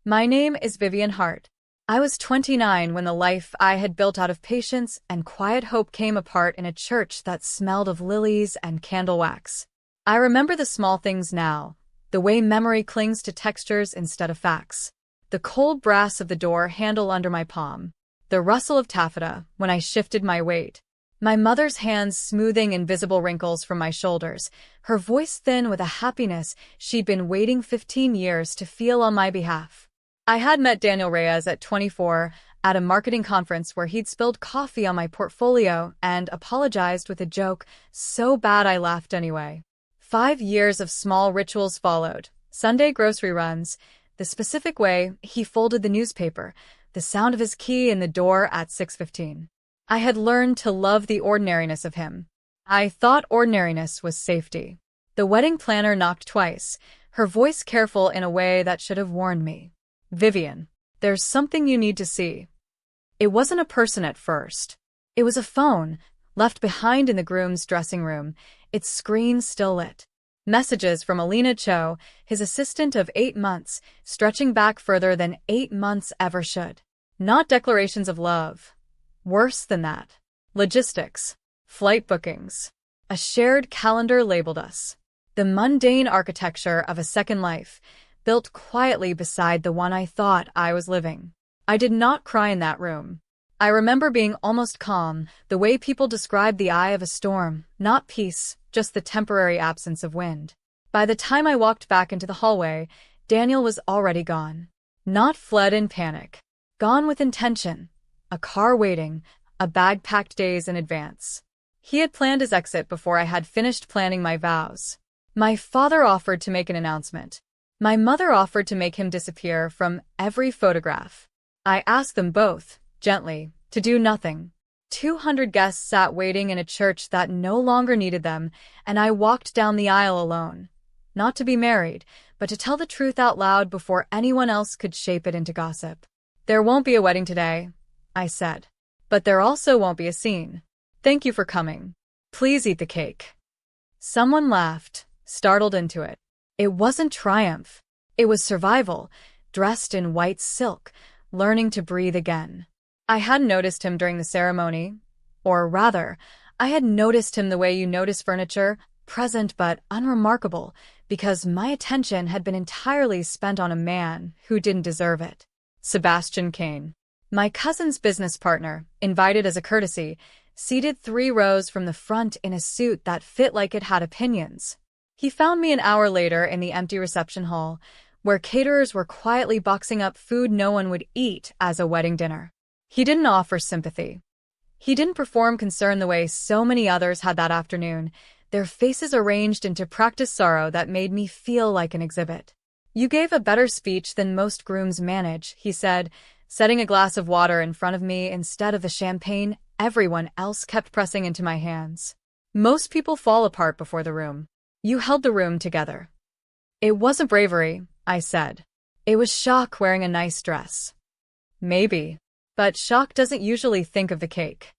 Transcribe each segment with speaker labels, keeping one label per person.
Speaker 1: My name is Vivienne Hart. I was 29 when the life I had built out of patience and quiet hope came apart in a church that smelled of lilies and candle wax. I remember the small things now, the way memory clings to textures instead of facts. The cold brass of the door handle under my palm, the rustle of taffeta when I shifted my weight, my mother's hands smoothing invisible wrinkles from my shoulders, her voice thin with a happiness she'd been waiting 15 years to feel on my behalf. I had met Daniel Reyes at 24 at a marketing conference where he'd spilled coffee on my portfolio and apologized with a joke so bad I laughed anyway. 5 years of small rituals followed, Sunday grocery runs, the specific way he folded the newspaper, the sound of his key in the door at 6:15. I had learned to love the ordinariness of him. I thought ordinariness was safety. The wedding planner knocked twice, her voice careful in a way that should have warned me. Vivienne, there's something you need to see. It wasn't a person at first. It was a phone, left behind in the groom's dressing room, its screen still lit. Messages from Alina Cho, his assistant of 8 months, stretching back further than 8 months ever should. Not declarations of love. Worse than that. Logistics. Flight bookings. A shared calendar labeled us. The mundane architecture of a second life, built quietly beside the one I thought I was living. I did not cry in that room. I remember being almost calm, the way people describe the eye of a storm, not peace, just the temporary absence of wind. By the time I walked back into the hallway, Daniel was already gone. Not fled in panic. Gone with intention. A car waiting, a bag packed days in advance. He had planned his exit before I had finished planning my vows. My father offered to make an announcement. My mother offered to make him disappear from every photograph. I asked them both, gently, to do nothing. 200 guests sat waiting in a church that no longer needed them, and I walked down the aisle alone. Not to be married, but to tell the truth out loud before anyone else could shape it into gossip. There won't be a wedding today, I said. But there also won't be a scene. Thank you for coming. Please eat the cake. Someone laughed, startled into it. It wasn't triumph. It was survival, dressed in white silk, learning to breathe again. I hadn't noticed him during the ceremony. Or rather, I had noticed him the way you notice furniture, present but unremarkable, because my attention had been entirely spent on a man who didn't deserve it. Sebastian Kane. My cousin's business partner, invited as a courtesy, seated 3 rows from the front in a suit that fit like it had opinions. He found me an hour later in the empty reception hall, where caterers were quietly boxing up food no one would eat as a wedding dinner. He didn't offer sympathy. He didn't perform concern the way so many others had that afternoon, their faces arranged into practiced sorrow that made me feel like an exhibit. You gave a better speech than most grooms manage, he said, setting a glass of water in front of me instead of the champagne everyone else kept pressing into my hands. Most people fall apart before the room. You held the room together. It wasn't bravery, I said. It was shock wearing a nice dress. Maybe. But shock doesn't usually think of the cake.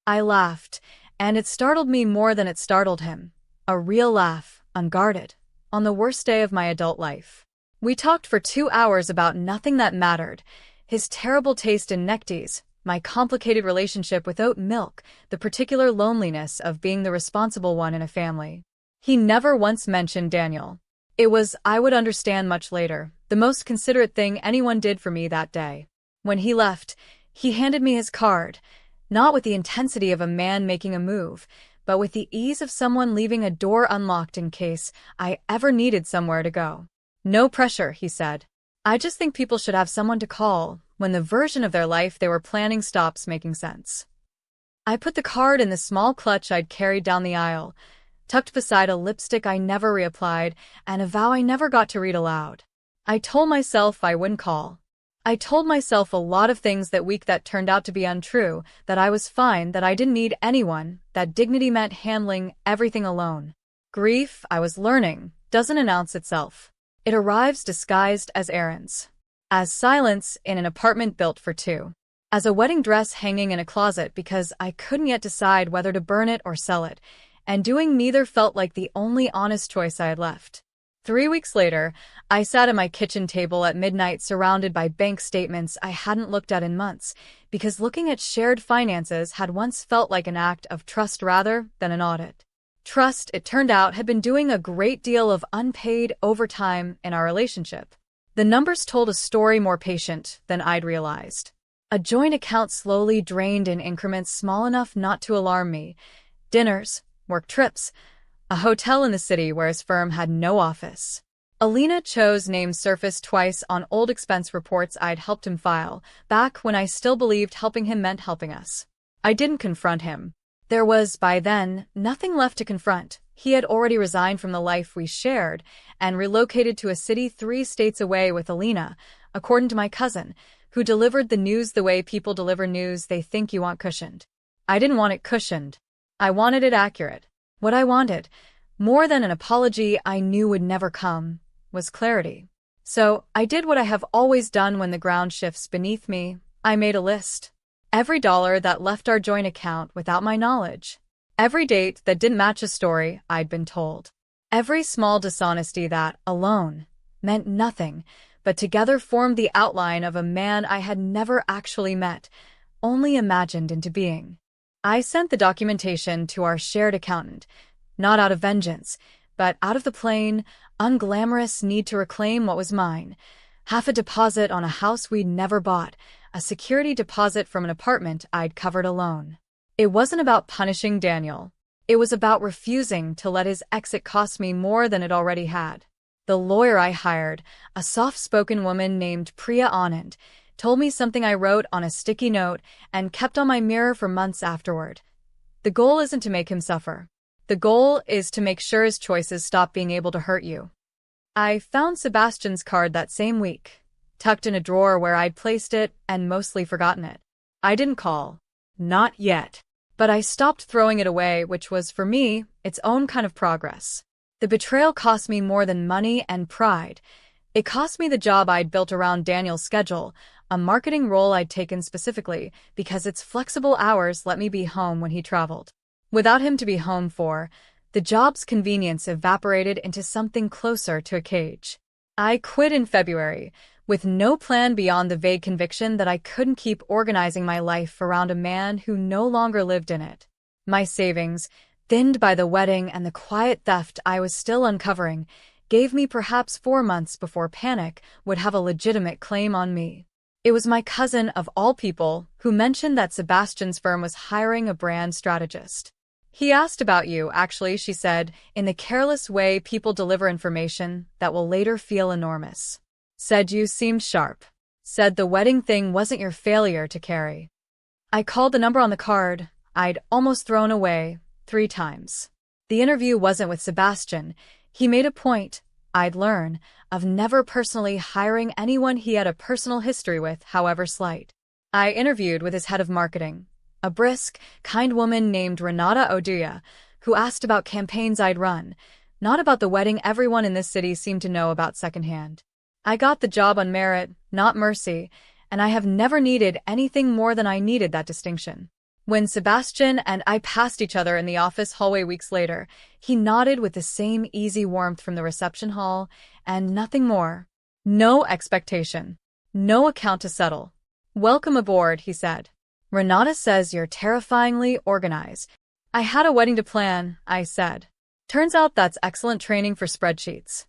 Speaker 1: I laughed, and it startled me more than it startled him. A real laugh, unguarded, on the worst day of my adult life. We talked for 2 hours about nothing that mattered. His terrible taste in neckties, my complicated relationship with oat milk, the particular loneliness of being the responsible one in a family. He never once mentioned Daniel. It was, I would understand much later, the most considerate thing anyone did for me that day. When he left, he handed me his card, not with the intensity of a man making a move, but with the ease of someone leaving a door unlocked in case I ever needed somewhere to go. No pressure, he said. I just think people should have someone to call when the version of their life they were planning stops making sense. I put the card in the small clutch I'd carried down the aisle, tucked beside a lipstick I never reapplied and a vow I never got to read aloud. I told myself I wouldn't call. I told myself a lot of things that week that turned out to be untrue, that I was fine, that I didn't need anyone, that dignity meant handling everything alone. Grief, I was learning, doesn't announce itself. It arrives disguised as errands. As silence in an apartment built for 2. As a wedding dress hanging in a closet because I couldn't yet decide whether to burn it or sell it, and doing neither felt like the only honest choice I had left. 3 weeks later, I sat at my kitchen table at midnight surrounded by bank statements I hadn't looked at in months, because looking at shared finances had once felt like an act of trust rather than an audit. Trust, it turned out, had been doing a great deal of unpaid overtime in our relationship. The numbers told a story more patient than I'd realized. A joint account slowly drained in increments small enough not to alarm me. Dinners, work trips, a hotel in the city where his firm had no office. Alina Cho's name surfaced twice on old expense reports I'd helped him file, back when I still believed helping him meant helping us. I didn't confront him. There was, by then, nothing left to confront. He had already resigned from the life we shared and relocated to a city 3 states away with Alina, according to my cousin, who delivered the news the way people deliver news they think you want cushioned. I didn't want it cushioned. I wanted it accurate. What I wanted, more than an apology I knew would never come, was clarity. So I did what I have always done when the ground shifts beneath me. I made a list. Every dollar that left our joint account without my knowledge. Every date that didn't match a story I'd been told. Every small dishonesty that, alone, meant nothing, but together formed the outline of a man I had never actually met, only imagined into being. I sent the documentation to our shared accountant, not out of vengeance, but out of the plain, unglamorous need to reclaim what was mine. Half a deposit on a house we'd never bought, a security deposit from an apartment I'd covered alone. It wasn't about punishing Daniel. It was about refusing to let his exit cost me more than it already had. The lawyer I hired, a soft-spoken woman named Priya Anand, told me something I wrote on a sticky note and kept on my mirror for months afterward. The goal isn't to make him suffer. The goal is to make sure his choices stop being able to hurt you. I found Sebastian's card that same week, tucked in a drawer where I'd placed it and mostly forgotten it. I didn't call. Not yet. But I stopped throwing it away, which was, for me, its own kind of progress. The betrayal cost me more than money and pride. It cost me the job I'd built around Daniel's schedule, a marketing role I'd taken specifically because its flexible hours let me be home when he traveled. Without him to be home for, the job's convenience evaporated into something closer to a cage. I quit in February, with no plan beyond the vague conviction that I couldn't keep organizing my life around a man who no longer lived in it. My savings, thinned by the wedding and the quiet theft I was still uncovering, gave me perhaps 4 months before panic would have a legitimate claim on me. It was my cousin, of all people, who mentioned that Sebastian's firm was hiring a brand strategist. He asked about you, actually, she said, in the careless way people deliver information that will later feel enormous. Said you seemed sharp. Said the wedding thing wasn't your failure to carry. I called the number on the card I'd almost thrown away 3 times. The interview wasn't with Sebastian. He made a point, I'd learn, of never personally hiring anyone he had a personal history with, however slight. I interviewed with his head of marketing, a brisk, kind woman named Renata Oduya, who asked about campaigns I'd run, not about the wedding everyone in this city seemed to know about secondhand. I got the job on merit, not mercy, and I have never needed anything more than I needed that distinction. When Sebastian and I passed each other in the office hallway weeks later, he nodded with the same easy warmth from the reception hall, and nothing more. No expectation. No account to settle. Welcome aboard, he said. Renata says you're terrifyingly organized. I had a wedding to plan, I said. Turns out that's excellent training for spreadsheets.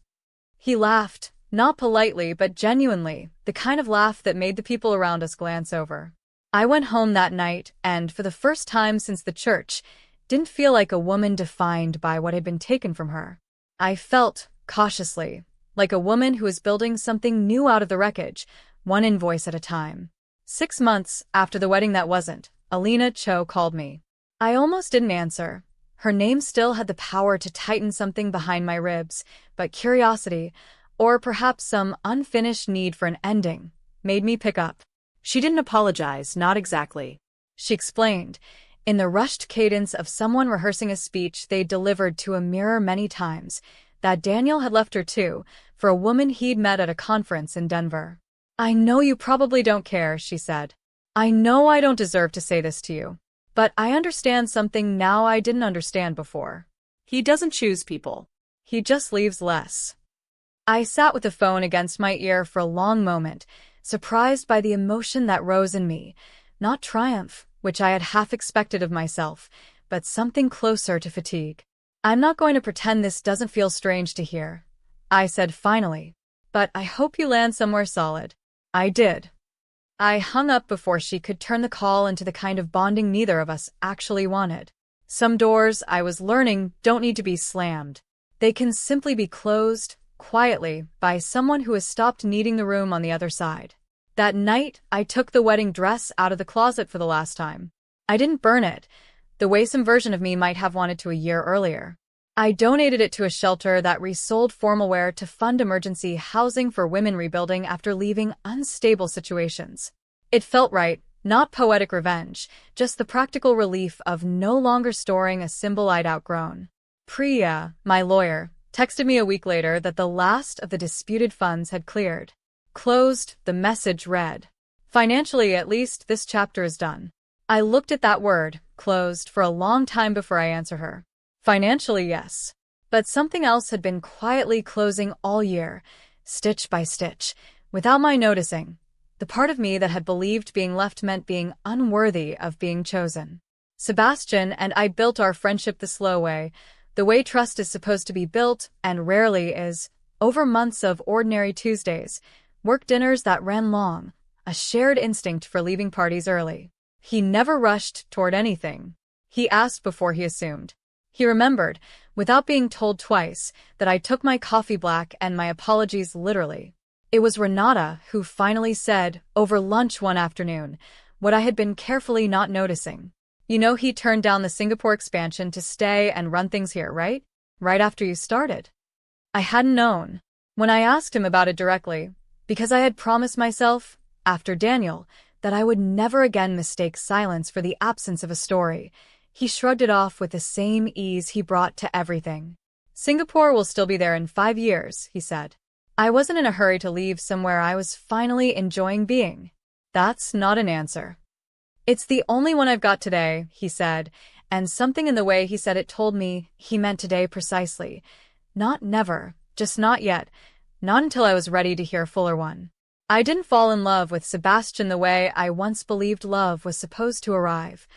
Speaker 1: He laughed, not politely but genuinely, the kind of laugh that made the people around us glance over. I went home that night and, for the first time since the church, didn't feel like a woman defined by what had been taken from her. I felt, cautiously, like a woman who was building something new out of the wreckage, one invoice at a time. 6 months after the wedding that wasn't, Alina Cho called me. I almost didn't answer. Her name still had the power to tighten something behind my ribs, but curiosity, or perhaps some unfinished need for an ending, made me pick up.
Speaker 2: She didn't apologize, not exactly.
Speaker 1: She explained, in the rushed cadence of someone rehearsing a speech they'd delivered to a mirror many times, that Daniel had left her too, for a woman he'd met at a conference in Denver. I know you probably don't care, she said. I know I don't deserve to say this to you. But I understand something now I didn't understand before.
Speaker 2: He doesn't choose people.
Speaker 1: He just leaves less. I sat with the phone against my ear for a long moment, surprised by the emotion that rose in me. Not triumph, which I had half expected of myself, but something closer to fatigue. "I'm not going to pretend this doesn't feel strange to hear," I said finally. "But I hope you land somewhere solid." I did. I hung up before she could turn the call into the kind of bonding neither of us actually wanted. Some doors, I was learning, don't need to be slammed. They can simply be closed, quietly, by someone who has stopped needing the room on the other side. That night, I took the wedding dress out of the closet for the last time. I didn't burn it, the way some version of me might have wanted to a year earlier. I donated it to a shelter that resold formal wear to fund emergency housing for women rebuilding after leaving unstable situations. It felt right, not poetic revenge, just the practical relief of no longer storing a symbol I'd outgrown. Priya, my lawyer, texted me a week later that the last of the disputed funds had cleared. Closed, the message read. Financially, at least, this chapter is done. I looked at that word, closed, for a long time before I answered her. Financially, yes. But something else had been quietly closing all year, stitch by stitch, without my noticing. The part of me that had believed being left meant being unworthy of being chosen. Sebastian and I built our friendship the slow the way trust is supposed to be built, and rarely is, over months of ordinary Tuesdays, work dinners that ran long, a shared instinct for leaving parties early. He never rushed toward anything. He asked before he assumed. He remembered, without being told twice, that I took my coffee black and my apologies literally. It was Renata who finally said, over lunch one afternoon, what I had been carefully not noticing. "You know he turned down the Singapore expansion to stay and run things here, right? Right after you started." I hadn't known. When I asked him about it directly, because I had promised myself, after Daniel, that I would never again mistake silence for the absence of a story, he shrugged it off with the same ease he brought to everything. "Singapore will still be there in 5 years," he said. I wasn't in a hurry to leave somewhere I was finally enjoying being. "That's not an answer." "It's the only one I've got today," he said, and something in the way he said it told me he meant today precisely. Not never, just not yet, not until I was ready to hear a fuller one. I didn't fall in love with Sebastian the way I once believed love was supposed to arrive.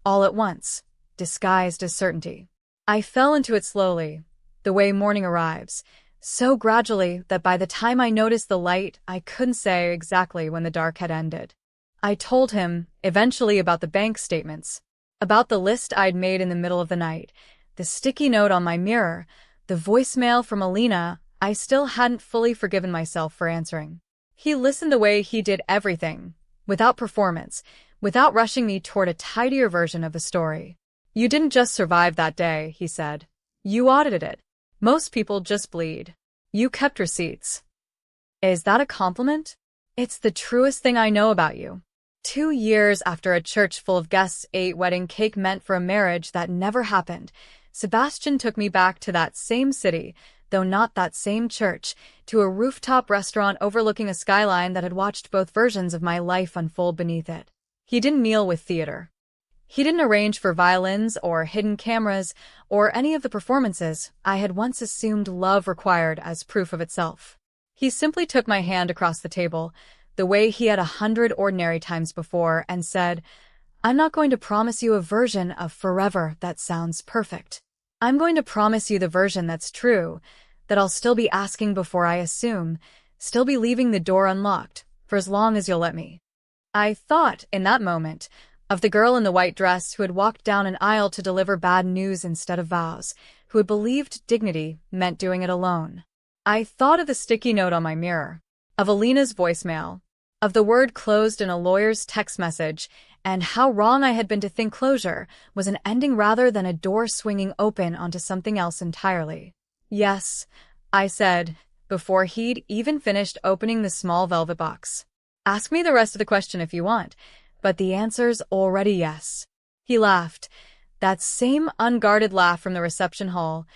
Speaker 1: All at once, disguised as certainty. I fell into it slowly, the way morning arrives, so gradually that by the time I noticed the light, I couldn't say exactly when the dark had ended. I told him, eventually, about the bank statements, about the list I'd made in the middle of the night, the sticky note on my mirror, the voicemail from Alina I still hadn't fully forgiven myself for answering. He listened the way he did everything, without performance, without rushing me toward a tidier version of the story. "You didn't just survive that day," he said. "You audited it. Most people just bleed. You kept receipts." Is that a compliment? It's the truest thing I know about you. 2 years after a church full of guests ate wedding cake meant for a marriage that never happened, Sebastian took me back to that same city, though not that same church, to a rooftop restaurant overlooking a skyline that had watched both versions of my life unfold beneath it. He didn't kneel with theater. He didn't arrange for violins or hidden cameras or any of the performances I had once assumed love required as proof of itself. He simply took my hand across the table, the way he had 100 ordinary times before, and said, "I'm not going to promise you a version of forever that sounds perfect. I'm going to promise you the version that's true, that I'll still be asking before I assume, still be leaving the door unlocked, for as long as you'll let me." I thought, in that moment, of the girl in the white dress who had walked down an aisle to deliver bad news instead of vows, who had believed dignity meant doing it alone. I thought of the sticky note on my mirror, of Alina's voicemail, of the word closed in a lawyer's text message, and how wrong I had been to think closure was an ending rather than a door swinging open onto something else entirely. "Yes," I said, before he'd even finished opening the small velvet box. "Ask me the rest of the question if you want, but the answer's already yes." He laughed, that same unguarded laugh from the reception hall,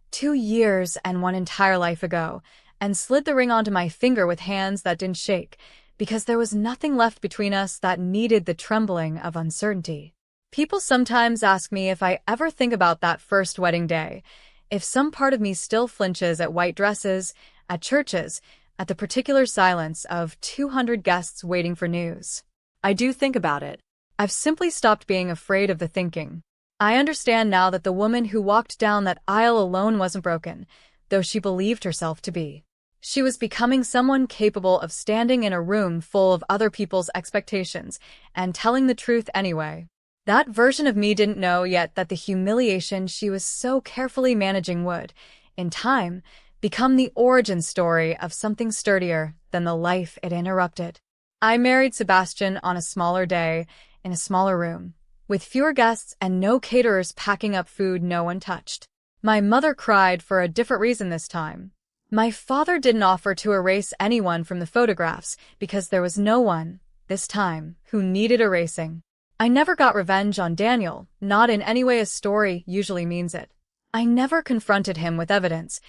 Speaker 1: 2 years and one entire life ago, and slid the ring onto my finger with hands that didn't shake, because there was nothing left between us that needed the trembling of uncertainty. People sometimes ask me if I ever think about that first wedding day, if some part of me still flinches at white dresses, At churches, at the particular silence of 200 guests waiting for news.
Speaker 2: I do think about it.
Speaker 1: I've simply stopped being afraid of the thinking. I understand now that the woman who walked down that aisle alone wasn't broken, though she believed herself to be. She was becoming someone capable of standing in a room full of other people's expectations and telling the truth anyway. That version of me didn't know yet that the humiliation she was so carefully managing would, in time, become the origin story of something sturdier than the life it interrupted. I married Sebastian on a smaller day, in a smaller room, with fewer guests and no caterers packing up food no one touched. My mother cried for a different reason this time. My father didn't offer to erase anyone from the photographs because there was no one, this time, who needed erasing. I never got revenge on Daniel, not in any way a story usually means it. I never confronted him with evidence,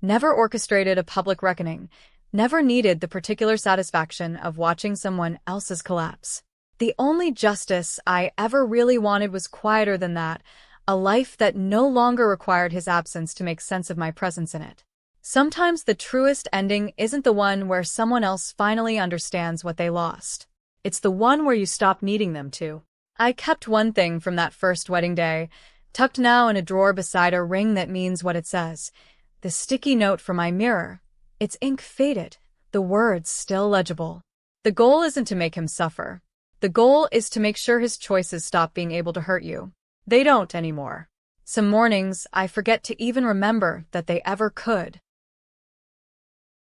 Speaker 1: never orchestrated a public reckoning, never needed the particular satisfaction of watching someone else's collapse. The only justice I ever really wanted was quieter than that, a life that no longer required his absence to make sense of my presence in it. Sometimes the truest ending isn't the one where someone else finally understands what they lost.
Speaker 2: It's the one where you stop needing them to.
Speaker 1: I kept one thing from that first wedding day, tucked now in a drawer beside a ring that means what it says. The sticky note from my mirror. Its ink faded, the words still legible. The goal isn't to make him suffer. The goal is to make sure his choices stop being able to hurt you. They don't anymore. Some mornings, I forget to even remember that they ever could.